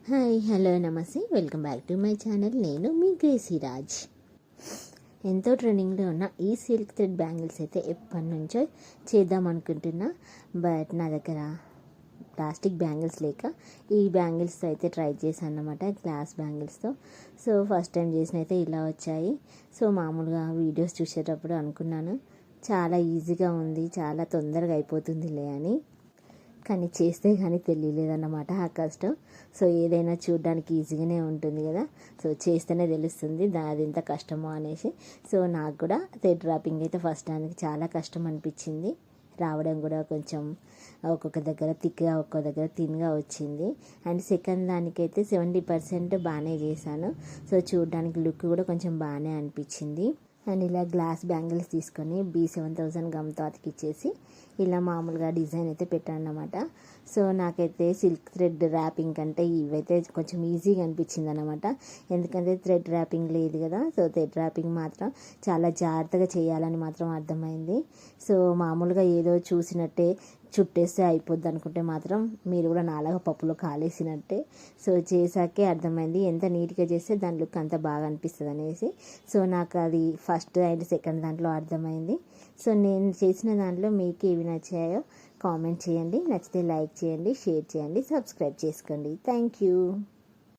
Hi hello నమస్తే welcome back to my channel. నేను మీ Gracie Raj. ఎంతో ట్రెండింగ్లో ఉన్న ఈ సిల్క్ థ్రెడ్ బ్యాంగిల్స్ అయితే ఎప్పటి నుంచో చేద్దాం అనుకుంటున్నా. బట్ నా దగ్గర ప్లాస్టిక్ బ్యాంగిల్స్ లేక ఈ బ్యాంగిల్స్తో అయితే ట్రై చేశాను అన్నమాట, గ్లాస్ బ్యాంగిల్స్తో. సో ఫస్ట్ టైం చేసిన అయితే ఇలా వచ్చాయి. సో మామూలుగా వీడియోస్ చూసేటప్పుడు అనుకున్నాను చాలా ఈజీగా ఉంది, చాలా తొందరగా అయిపోతుందిలే అని. కానీ చేస్తే కానీ తెలియలేదన్నమాట ఆ కష్టం. సో ఏదైనా చూడడానికి ఈజీగానే ఉంటుంది కదా, సో చేస్తేనే తెలుస్తుంది అది ఎంత కష్టమో అనేసి. సో నాకు కూడా థ్రెడ్ ర్యాపింగ్ అయితే ఫస్ట్ దానికి చాలా కష్టం అనిపించింది. రావడం కూడా కొంచెం ఒక్కొక్క దగ్గర థిక్గా ఒక్కొక్క దగ్గర థిన్గా వచ్చింది. అండ్ సెకండ్ దానికైతే 70% బాగానే చేశాను. సో చూడడానికి లుక్ కూడా కొంచెం బాగానే అనిపించింది. అండ్ ఇలా గ్లాస్ బ్యాంగిల్స్ తీసుకొని B7000 గమ్తో అతికిచ్చేసి ఇలా మామూలుగా డిజైన్ అయితే పెట్టాను అన్నమాట. సో నాకైతే సిల్క్ థ్రెడ్ ర్యాపింగ్ కంటే ఇవైతే కొంచెం ఈజీగా అనిపించింది అనమాట. ఎందుకంటే థ్రెడ్ ర్యాపింగ్ లేదు కదా, సో థ్రెడ్ ర్యాపింగ్ మాత్రం చాలా జాగ్రత్తగా చేయాలని మాత్రం అర్థమైంది. సో మామూలుగా ఏదో చూసినట్టే చుట్టేస్తే అయిపోద్ది అనుకుంటే మాత్రం మీరు కూడా నాలాగా పప్పులో కాలేసినట్టే. సో చేసాకే అర్థమైంది ఎంత నీట్గా చేస్తే దాని లుక్ అంత బాగా అనిపిస్తుంది అనేసి. సో నాకు అది ఫస్ట్ అండ్ సెకండ్ దాంట్లో అర్థమైంది. సో నేను చేసిన దాంట్లో మీకు ఏవి నచ్చాయో కామెంట్ చేయండి, నచ్చితే లైక్ చేయండి, షేర్ చేయండి, సబ్స్క్రైబ్ చేసుకోండి. Thank you.